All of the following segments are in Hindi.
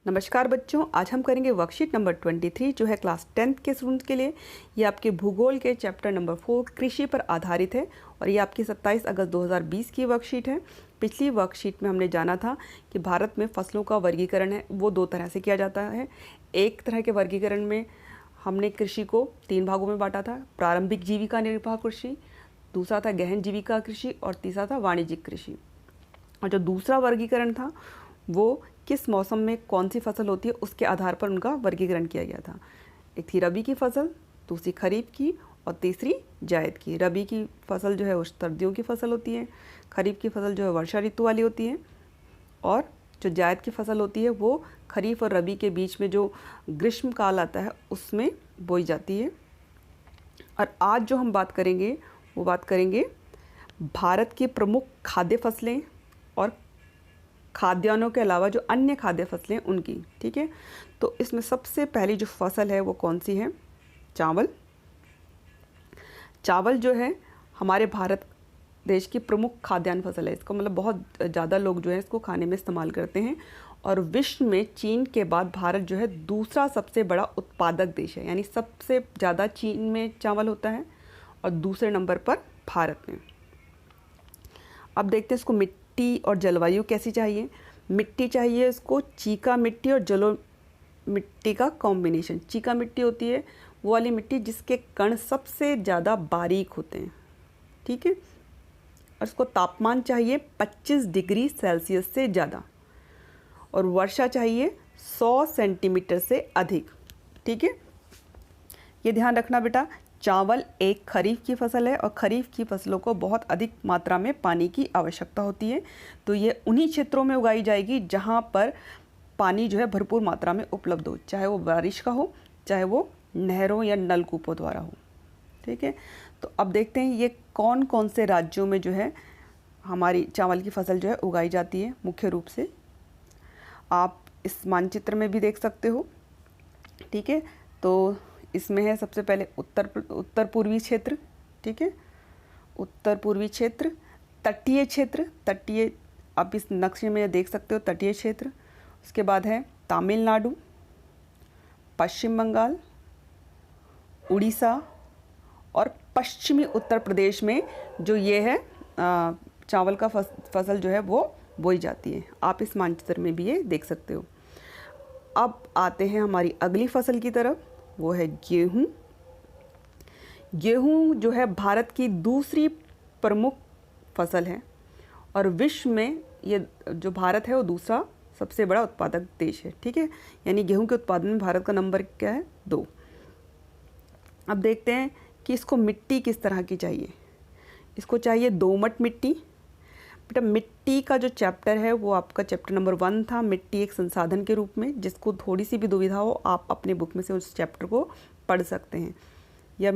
नमस्कार बच्चों, आज हम करेंगे वर्कशीट नंबर 23 जो है क्लास 10th के स्टूडेंट्स के लिए। ये आपके भूगोल के चैप्टर नंबर 4 कृषि पर आधारित है और ये आपकी 27 अगस्त 2020 की वर्कशीट है। पिछली वर्कशीट में हमने जाना था कि भारत में फसलों का वर्गीकरण है वो दो तरह से किया जाता है। एक तरह के वर्गीकरण में हमने कृषि को 3 भागों में बांटा था, प्रारंभिक जीविका निर्वाह कृषि, दूसरा था गहन जीविका कृषि और तीसरा था वाणिज्यिक कृषि। और जो दूसरा वर्गीकरण था वो किस मौसम में कौन सी फसल होती है उसके आधार पर उनका वर्गीकरण किया गया था। एक थी रबी की फसल, दूसरी खरीफ की और तीसरी जायद की। रबी की फसल जो है वो सर्दियों की फसल होती है, खरीफ की फसल जो है वर्षा ऋतु वाली होती है और जो जायद की फसल होती है वो खरीफ और रबी के बीच में जो ग्रीष्म काल आता है उसमें बोई जाती है। और आज जो हम बात करेंगे वो बात करेंगे भारत की प्रमुख खाद्य फसलें और खाद्यान्नों के अलावा जो अन्य खाद्य फसलें उनकी। ठीक है, तो इसमें सबसे पहली जो फसल है वो कौन सी है? चावल। चावल जो है हमारे भारत देश की प्रमुख खाद्यान्न फसल है। इसको मतलब बहुत ज़्यादा लोग जो है इसको खाने में इस्तेमाल करते हैं और विश्व में चीन के बाद भारत जो है दूसरा सबसे बड़ा उत्पादक देश है। यानी सबसे ज़्यादा चीन में चावल होता है और दूसरे नंबर पर भारत में। अब देखते हैं इसको मिट्टी और जलवायु कैसी चाहिए। मिट्टी चाहिए इसको चीका मिट्टी और जलो मिट्टी का कॉम्बिनेशन। चीका मिट्टी होती है वो वाली मिट्टी जिसके कण सबसे ज़्यादा बारीक होते हैं। ठीक है, और इसको तापमान चाहिए 25 डिग्री सेल्सियस से ज़्यादा और वर्षा चाहिए 100 सेंटीमीटर से अधिक। ठीक है, ये ध्यान रखना बेटा, चावल एक खरीफ की फसल है और खरीफ की फसलों को बहुत अधिक मात्रा में पानी की आवश्यकता होती है। तो ये उन्हीं क्षेत्रों में उगाई जाएगी जहाँ पर पानी जो है भरपूर मात्रा में उपलब्ध हो, चाहे वो बारिश का हो, चाहे वो नहरों या नलकूपों द्वारा हो। ठीक है, तो अब देखते हैं ये कौन कौन से राज्यों में जो है हमारी चावल की फसल जो है उगाई जाती है मुख्य रूप से। आप इस मानचित्र में भी देख सकते हो। ठीक है, तो इसमें है सबसे पहले उत्तर पूर्वी क्षेत्र। ठीक है, उत्तर पूर्वी क्षेत्र, तटीय क्षेत्र, तटीय आप इस नक्शे में देख सकते हो तटीय क्षेत्र। उसके बाद है तमिलनाडु, पश्चिम बंगाल, उड़ीसा और पश्चिमी उत्तर प्रदेश में जो ये है चावल का फसल जो है वो बोई जाती है। आप इस मानचित्र में भी ये देख सकते हो। अब आते हैं हमारी अगली फसल की तरफ, वो है गेहूँ। गेहूँ जो है भारत की दूसरी प्रमुख फसल है और विश्व में ये जो भारत है वो दूसरा सबसे बड़ा उत्पादक देश है। ठीक है, यानी गेहूँ के उत्पादन में भारत का नंबर क्या है? 2। अब देखते हैं कि इसको मिट्टी किस तरह की चाहिए। इसको चाहिए दोमट मिट्टी। बेटा मिट्टी का जो चैप्टर है वो आपका चैप्टर नंबर 1 था, मिट्टी एक संसाधन के रूप में। जिसको थोड़ी सी भी दुविधा हो आप अपने बुक में से उस चैप्टर को पढ़ सकते हैं या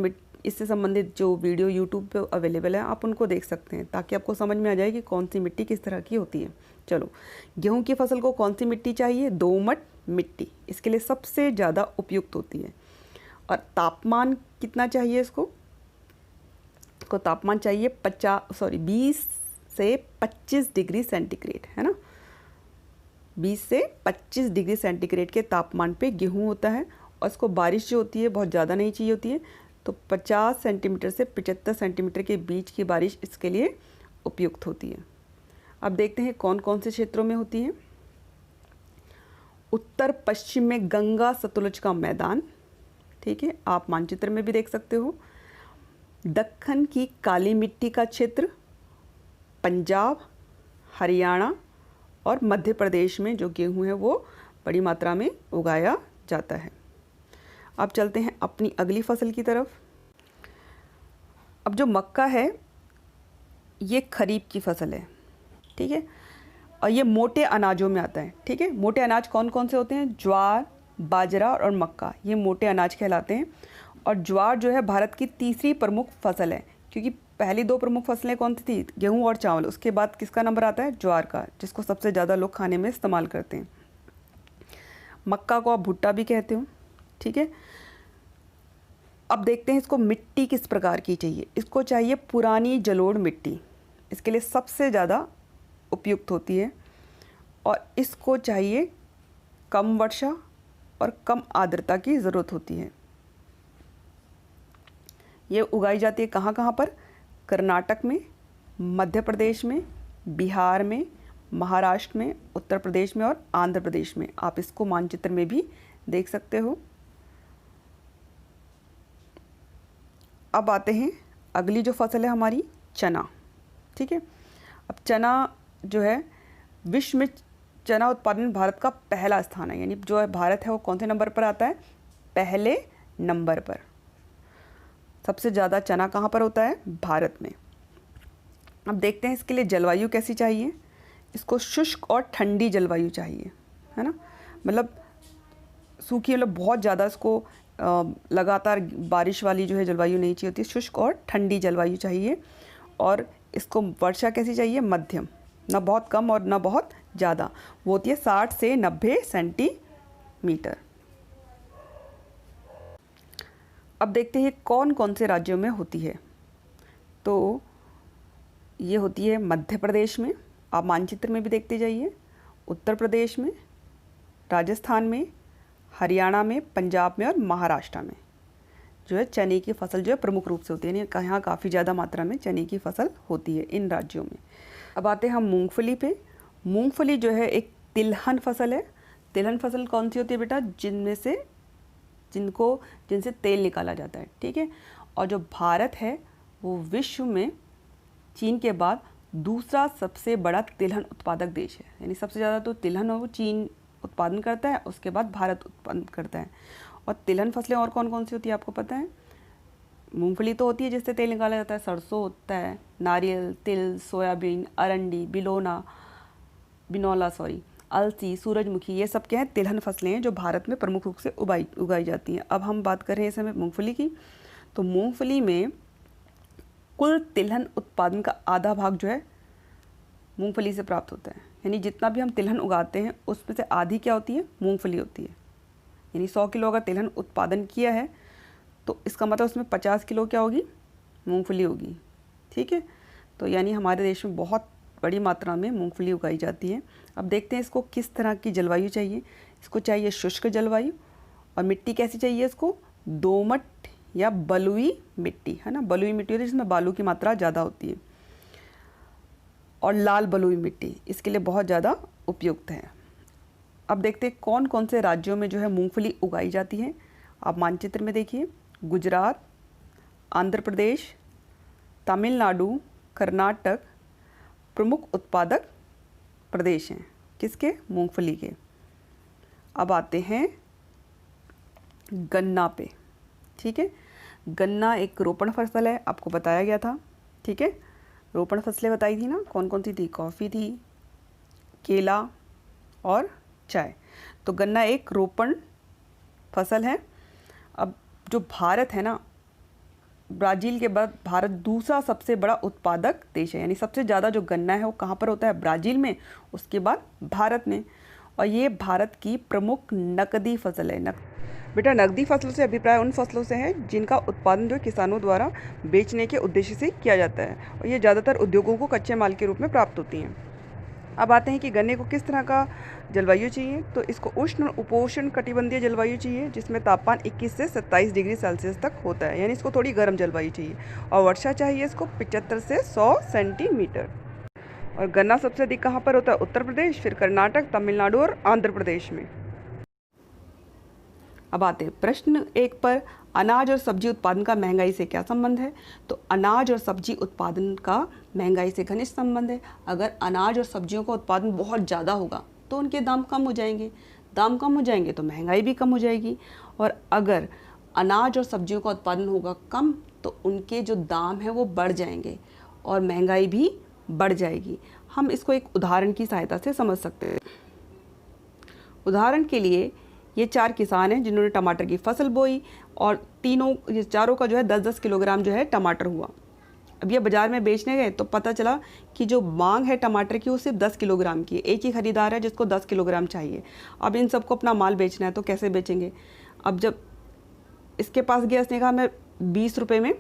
इससे संबंधित जो वीडियो यूट्यूब पे अवेलेबल है आप उनको देख सकते हैं ताकि आपको समझ में आ जाए कि कौन सी मिट्टी किस तरह की होती है। चलो, गेहूँ की फसल को कौन सी मिट्टी चाहिए? दोमट मिट्टी इसके लिए सबसे ज़्यादा उपयुक्त होती है। और तापमान कितना चाहिए इसको? तापमान चाहिए 20 से 25 डिग्री सेंटीग्रेड, है ना। 20 से 25 डिग्री सेंटीग्रेड के तापमान पे गेहूँ होता है और इसको बारिश जो होती है बहुत ज़्यादा नहीं चाहिए होती है। तो 50 सेंटीमीटर से 75 सेंटीमीटर के बीच की बारिश इसके लिए उपयुक्त होती है। अब देखते हैं कौन कौन से क्षेत्रों में होती है। उत्तर पश्चिम में गंगा सतलुज का मैदान। ठीक है, आप मानचित्र में भी देख सकते हो। दक्कन की काली मिट्टी का क्षेत्र, पंजाब, हरियाणा और मध्य प्रदेश में जो गेहूँ है वो बड़ी मात्रा में उगाया जाता है। अब चलते हैं अपनी अगली फसल की तरफ। अब जो मक्का है ये खरीफ की फसल है। ठीक है, और ये मोटे अनाजों में आता है। ठीक है, मोटे अनाज कौन कौन से होते हैं? ज्वार, बाजरा और मक्का, ये मोटे अनाज कहलाते हैं। और ज्वार जो है भारत की तीसरी प्रमुख फसल है, क्योंकि पहली 2 प्रमुख फसलें कौन सी थी? गेहूँ और चावल। उसके बाद किसका नंबर आता है? ज्वार का, जिसको सबसे ज़्यादा लोग खाने में इस्तेमाल करते हैं। मक्का को आप भुट्टा भी कहते हो। ठीक है, अब देखते हैं इसको मिट्टी किस प्रकार की चाहिए। इसको चाहिए पुरानी जलोढ़ मिट्टी, इसके लिए सबसे ज़्यादा उपयुक्त होती है। और इसको चाहिए कम वर्षा और कम आर्द्रता की ज़रूरत होती है। ये उगाई जाती है कहाँ कहाँ पर? कर्नाटक में, मध्य प्रदेश में, बिहार में, महाराष्ट्र में, उत्तर प्रदेश में और आंध्र प्रदेश में। आप इसको मानचित्र में भी देख सकते हो। अब आते हैं अगली जो फसल है हमारी, चना। ठीक है, अब चना जो है विश्व में चना उत्पादन भारत का पहला स्थान है, यानी जो है भारत है वो कौन से नंबर पर आता है? पहले नंबर पर। सबसे ज़्यादा चना कहाँ पर होता है? भारत में। अब देखते हैं इसके लिए जलवायु कैसी चाहिए। इसको शुष्क और ठंडी जलवायु चाहिए, है ना। मतलब सूखी, मतलब बहुत ज़्यादा इसको लगातार बारिश वाली जो है जलवायु नहीं चाहिए होती, शुष्क और ठंडी जलवायु चाहिए। और इसको वर्षा कैसी चाहिए? मध्यम, ना बहुत कम और ना बहुत ज़्यादा। वो होती है 60 से 90 सेंटीमीटर। अब देखते हैं कौन कौन से राज्यों में होती है। तो ये होती है मध्य प्रदेश में, आप मानचित्र में भी देखते जाइए, उत्तर प्रदेश में, राजस्थान में, हरियाणा में, पंजाब में और महाराष्ट्र में जो है चने की फसल जो है प्रमुख रूप से होती है, यानी यहाँ काफ़ी ज़्यादा मात्रा में चने की फसल होती है इन राज्यों में। अब आते हैं हम मूंगफली पे। मूंगफली जो है एक तिलहन फसल है। तिलहन फसल कौन सी होती है बेटा? जिनसे तेल निकाला जाता है। ठीक है, और जो भारत है वो विश्व में चीन के बाद दूसरा सबसे बड़ा तिलहन उत्पादक देश है, यानी सबसे ज़्यादा तो तिलहन वो चीन उत्पादन करता है, उसके बाद भारत उत्पादन करता है। और तिलहन फसलें और कौन कौन सी होती है आपको पता है? मूंगफली तो होती है जिससे तेल निकाला जाता है, सरसों होता है, नारियल, तिल, सोयाबीन, अरंडी, बिनौला अलसी, सूरजमुखी, ये सब क्या है? तिलहन फसलें हैं जो भारत में प्रमुख रूप से उगाई जाती हैं। अब हम बात कर रहे हैं इस समय मूंगफली की। तो मूंगफली में कुल तिलहन उत्पादन का आधा भाग जो है मूंगफली से प्राप्त होता है, यानी जितना भी हम तिलहन उगाते हैं उसमें से आधी क्या होती है? मूंगफली होती है। यानी 100 किलो अगर तिलहन उत्पादन किया है तो इसका मतलब उसमें 50 किलो क्या होगी? मूंगफली होगी। ठीक है, तो यानी हमारे देश में बहुत बड़ी मात्रा में मूंगफली उगाई जाती है। अब देखते हैं इसको किस तरह की जलवायु चाहिए। इसको चाहिए शुष्क जलवायु, और मिट्टी कैसी चाहिए इसको? दोमट या बलुई मिट्टी, है ना। बलुई मिट्टी होती है जिसमें बालू की मात्रा ज़्यादा होती है, और लाल बलुई मिट्टी इसके लिए बहुत ज़्यादा उपयुक्त है। अब देखते हैं कौन कौन से राज्यों में जो है मूंगफली उगाई जाती है। आप मानचित्र में देखिए, गुजरात, आंध्र प्रदेश, तमिलनाडु, कर्नाटक प्रमुख उत्पादक प्रदेश हैं। किसके? मूंगफली के। अब आते हैं गन्ना पे। ठीक है, गन्ना एक रोपण फसल है, आपको बताया गया था। ठीक है, रोपण फसलें बताई थी ना, कौन कौन सी थी? कॉफ़ी थी, केला और चाय। तो गन्ना एक रोपण फसल है। अब जो भारत है ना, ब्राज़ील के बाद भारत दूसरा सबसे बड़ा उत्पादक देश है, यानी सबसे ज़्यादा जो गन्ना है वो कहाँ पर होता है? ब्राज़ील में, उसके बाद भारत में। और ये भारत की प्रमुख नकदी फसल है। बेटा, नकदी फसलों से अभिप्राय उन फसलों से है जिनका उत्पादन जो किसानों द्वारा बेचने के उद्देश्य से किया जाता है, और ये ज़्यादातर उद्योगों को कच्चे माल के रूप में प्राप्त होती हैं। अब आते हैं कि गन्ने को किस तरह का जलवायु चाहिए। तो इसको उष्ण उपोष्ण कटिबंधीय जलवायु चाहिए, जिसमें तापमान 21 से 27 डिग्री सेल्सियस तक होता है, यानी इसको थोड़ी गर्म जलवायु चाहिए। और वर्षा चाहिए इसको 75 से 100 सेंटीमीटर। और गन्ना सबसे अधिक कहाँ पर होता है? उत्तर प्रदेश, फिर कर्नाटक, तमिलनाडु और आंध्र प्रदेश में। अब आते हैं प्रश्न 1 पर, अनाज और सब्जी उत्पादन का महंगाई से क्या संबंध है। तो अनाज और सब्जी उत्पादन का महंगाई से घनिष्ठ संबंध है। अगर अनाज और सब्जियों का उत्पादन बहुत ज़्यादा होगा तो उनके दाम कम हो जाएंगे, दाम कम हो जाएंगे तो महंगाई भी कम हो जाएगी। और अगर अनाज और सब्जियों का उत्पादन होगा कम तो उनके जो दाम हैं वो बढ़ जाएंगे और महंगाई भी बढ़ जाएगी। हम इसको एक उदाहरण की सहायता से समझ सकते हैं। उदाहरण के लिए ये 4 किसान हैं जिन्होंने टमाटर की फसल बोई, और ये चारों का जो है 10-10 किलोग्राम जो है टमाटर हुआ। अब ये बाज़ार में बेचने गए तो पता चला कि जो मांग है टमाटर की वो सिर्फ 10 किलोग्राम की है। एक ही खरीदार है जिसको 10 किलोग्राम चाहिए। अब इन सबको अपना माल बेचना है तो कैसे बेचेंगे? अब जब इसके पास गया, इसने कहा मैं 20 रुपये में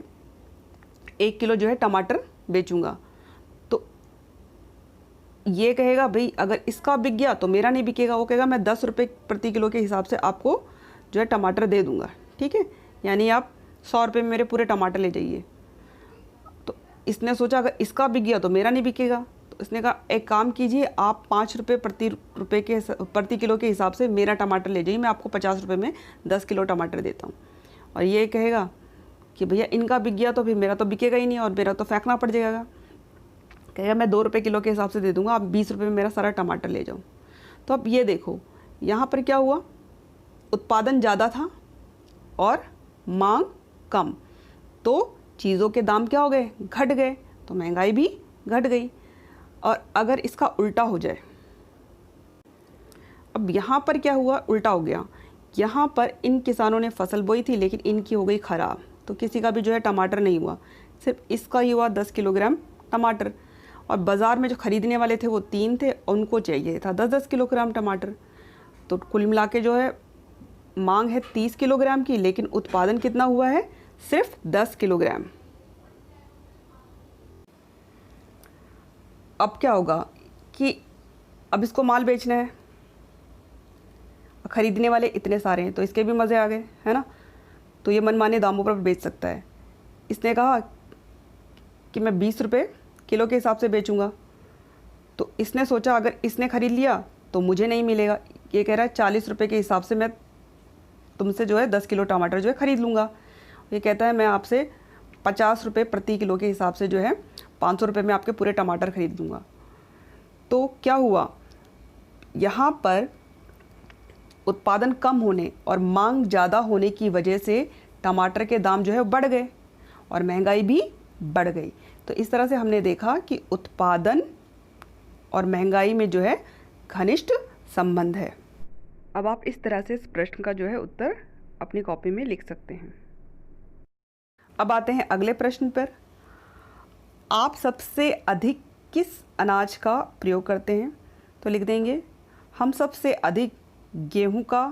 1 किलो जो है टमाटर बेचूंगा, तो ये कहेगा भाई अगर इसका बिक गया तो मेरा नहीं बिकेगा, वो कहेगा मैं 10 रुपये प्रति किलो के हिसाब से आपको जो है टमाटर दे दूँगा, ठीक है, यानी आप 100 रुपये में मेरे पूरे टमाटर ले जाइए। तो इसने सोचा अगर इसका बिक गया तो मेरा नहीं बिकेगा, तो इसने कहा एक काम कीजिए, आप 5 रुपये प्रति किलो के हिसाब से मेरा टमाटर ले जाइए, मैं आपको 50 रुपये में 10 किलो टमाटर देता हूँ। और ये कहेगा कि भैया इनका बिक गया तो फिर मेरा तो बिकेगा ही नहीं और मेरा तो फेंकना पड़ जाएगा। कहेगा मैं 2 रुपये किलो के हिसाब से दे दूँगा, आप 20 रुपये में मेरा सारा टमाटर ले जाओ। तो अब ये देखो यहाँ पर क्या हुआ, उत्पादन ज़्यादा था और मांग कम, तो चीज़ों के दाम क्या हो गए, घट गए, तो महंगाई भी घट गई। और अगर इसका उल्टा हो जाए, अब यहाँ पर क्या हुआ, उल्टा हो गया। यहाँ पर इन किसानों ने फसल बोई थी लेकिन इनकी हो गई ख़राब, तो किसी का भी जो है टमाटर नहीं हुआ, सिर्फ इसका ही हुआ 10 किलोग्राम टमाटर। और बाज़ार में जो ख़रीदने वाले थे वो 3 थे, उनको चाहिए था 10-10 किलोग्राम टमाटर। तो कुल मिला के जो है मांग है 30 किलोग्राम की, लेकिन उत्पादन कितना हुआ है, सिर्फ 10 किलोग्राम। अब क्या होगा कि अब इसको माल बेचना है, ख़रीदने वाले इतने सारे हैं तो इसके भी मज़े आ गए, है ना। तो ये मनमाने दामों पर बेच सकता है। इसने कहा कि मैं 20 रुपये किलो के हिसाब से बेचूंगा, तो इसने सोचा अगर इसने ख़रीद लिया तो मुझे नहीं मिलेगा। ये कह रहा है 40 रुपये के हिसाब से मैं तुमसे जो है 10 किलो टमाटर जो है ख़रीद लूँगा। ये कहता है मैं आपसे 50 रुपये प्रति किलो के हिसाब से जो है 500 रुपये में आपके पूरे टमाटर ख़रीद लूँगा। तो क्या हुआ, यहाँ पर उत्पादन कम होने और मांग ज़्यादा होने की वजह से टमाटर के दाम जो है बढ़ गए और महंगाई भी बढ़ गई। तो इस तरह से हमने देखा कि उत्पादन और महंगाई में जो है घनिष्ठ संबंध है। अब आप इस तरह से इस प्रश्न का जो है उत्तर अपनी कॉपी में लिख सकते हैं। अब आते हैं अगले प्रश्न पर। आप सबसे अधिक किस अनाज का प्रयोग करते हैं? तो लिख देंगे हम सबसे अधिक गेहूं का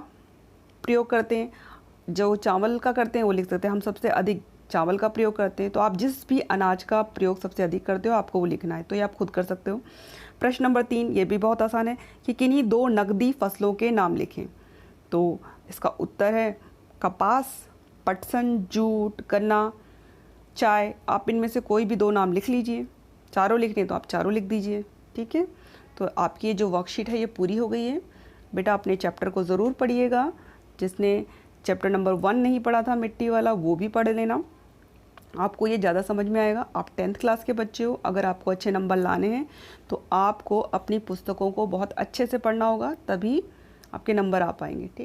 प्रयोग करते हैं। जो चावल का करते हैं वो लिख सकते हैं हम सबसे अधिक चावल का प्रयोग करते हैं। तो आप जिस भी अनाज का प्रयोग सबसे अधिक करते हो आपको वो लिखना है, तो ये आप खुद कर सकते हो। प्रश्न नंबर 3 ये भी बहुत आसान है कि किन्हीं 2 नकदी फसलों के नाम लिखें। तो इसका उत्तर है कपास, पटसन, जूट, गन्ना, चाय। आप इनमें से कोई भी 2 नाम लिख लीजिए। चारों लिखने तो आप चारों लिख दीजिए, ठीक है। तो आपकी ये जो वर्कशीट है ये पूरी हो गई है। बेटा अपने चैप्टर को ज़रूर पढ़िएगा। जिसने चैप्टर नंबर 1 नहीं पढ़ा था मिट्टी वाला वो भी पढ़ लेना, आपको ये ज़्यादा समझ में आएगा। आप 10th क्लास के बच्चे हो, अगर आपको अच्छे नंबर लाने हैं तो आपको अपनी पुस्तकों को बहुत अच्छे से पढ़ना होगा, तभी आपके नंबर आ पाएंगे, ठीक।